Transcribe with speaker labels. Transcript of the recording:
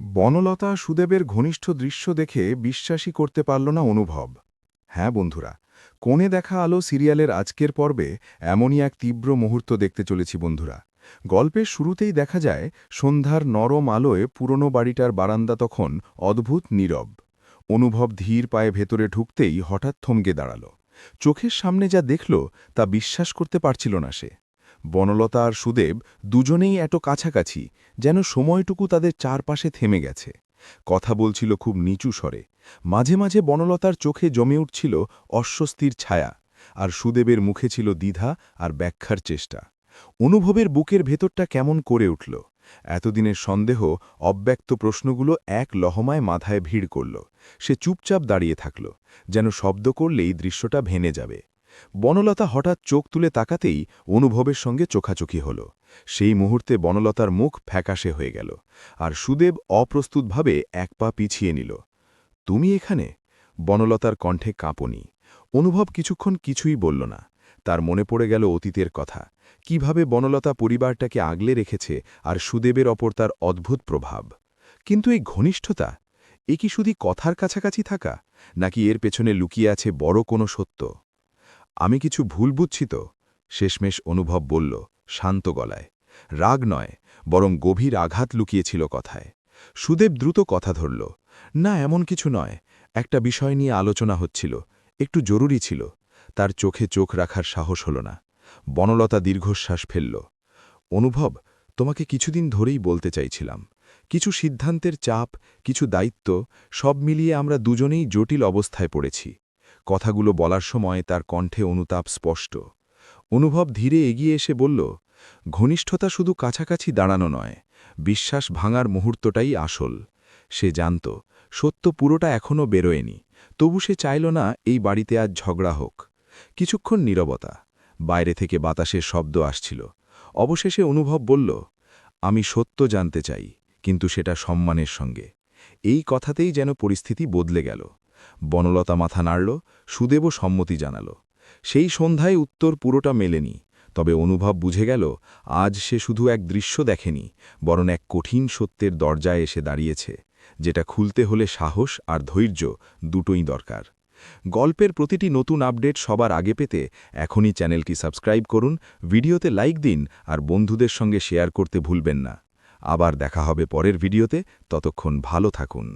Speaker 1: বনলতা সুদেবের ঘনিষ্ঠ দৃশ্য দেখে বিশ্বাসই করতে পারল না অনুভব। হ্যাঁ বন্ধুরা, কোণে দেখা আলো সিরিয়ালের আজকের পর্বে এমনই এক তীব্র মুহূর্ত দেখতে চলেছি বন্ধুরা। গল্পের শুরুতেই দেখা যায় সন্ধ্যার নরম আলোয় পুরনো বাড়িটার বারান্দা তখন অদ্ভুত নীরব। অনুভব ধীর পায়ে ভেতরে ঢুকতেই হঠাৎ থমকে দাঁড়াল। চোখের সামনে যা দেখল তা বিশ্বাস করতে পারছিল না সে। বনলতা আর সুদেব দুজনেই এত কাছাকাছি, যেন সময়টুকু তাদের চারপাশে থেমে গেছে। কথা বলছিল খুব নিচু স্বরে। মাঝে মাঝে বনলতার চোখে জমে উঠছিল অস্বস্তির ছায়া, আর সুদেবের মুখে ছিল দ্বিধা আর ব্যাখ্যার চেষ্টা। অনুভবের বুকের ভেতরটা কেমন করে উঠল। এতদিনের সন্দেহ, অব্যক্ত প্রশ্নগুলো এক লহমায় মাথায় ভিড় করল। সে চুপচাপ দাঁড়িয়ে থাকল, যেন শব্দ করলেই দৃশ্যটা ভেঙে যাবে। বনলতা হঠাৎ চোখ তুলে তাকাতেই অনুভবের সঙ্গে চোখাচোখি হল। সেই মুহূর্তে বনলতার মুখ ফ্যাকাশে হয়ে গেল, আর সুদেব অপ্রস্তুতভাবে এক পা পিছিয়ে নিল। তুমি এখানে? বনলতার কণ্ঠে কাঁপনি। অনুভব কিছুক্ষণ কিছুই বলল না। তার মনে পড়ে গেল অতীতের কথা, কিভাবে বনলতা পরিবারটাকে আগলে রেখেছে, আর সুদেবের ওপর তার অদ্ভুত প্রভাব। কিন্তু এই ঘনিষ্ঠতা, এ কি শুধু কথার কাছাকাছি থাকা, নাকি এর পেছনে লুকিয়ে আছে বড় কোনো সত্য? আমি কিছু ভুল বুঝছি তো? শেষমেশ অনুভব বলল, শান্ত গলায়। রাগ নয়, বরং গভীর আঘাত লুকিয়েছিল কথায়। সুদেব দ্রুত কথা ধরল। না, এমন কিছু নয়। একটা বিষয় নিয়ে আলোচনা হচ্ছিল, একটু জরুরি ছিল। তার চোখে চোখ রাখার সাহস হল না। বনলতা দীর্ঘশ্বাস ফেলল। অনুভব, তোমাকে কিছুদিন ধরেই বলতে চাইছিলাম। কিছু সিদ্ধান্তের চাপ, কিছু দায়িত্ব, সব মিলিয়ে আমরা দুজনেই জটিল অবস্থায় পড়েছি। কথাগুলো বলার সময় তার কণ্ঠে অনুতাপ স্পষ্ট। অনুভব ধীরে এগিয়ে এসে বলল, ঘনিষ্ঠতা শুধু কাছাকাছি দাঁড়ানো নয়, বিশ্বাস ভাঙার মুহূর্তটাই আসল। সে জানত সত্য পুরোটা এখনও বেরোয়নি, তবু সে চাইল না এই বাড়িতে আজ ঝগড়া হোক। কিছুক্ষণ নীরবতা। বাইরে থেকে বাতাসের শব্দ আসছিল। অবশেষে অনুভব বলল, আমি সত্য জানতে চাই, কিন্তু সেটা সম্মানের সঙ্গে। এই কথাতেই যেন পরিস্থিতি বদলে গেল। বনলতা মাথা নাড়ল, সুদেবও সম্মতি জানাল। সেই সন্ধ্যায় উত্তর পুরোটা মেলেনি, তবে অনুভব বুঝে গেল আজ সে শুধু এক দৃশ্য দেখেনি, বরং এক কঠিন সত্যের দরজায় এসে দাঁড়িয়েছে, যেটা খুলতে হলে সাহস আর ধৈর্য দুটোই দরকার। গল্পের প্রতিটি নতুন আপডেট সবার আগে পেতে এখনই চ্যানেলটি সাবস্ক্রাইব করুন, ভিডিওতে লাইক দিন, আর বন্ধুদের সঙ্গে শেয়ার করতে ভুলবেন না। আবার দেখা হবে পরের ভিডিওতে, ততক্ষণ ভালো থাকুন।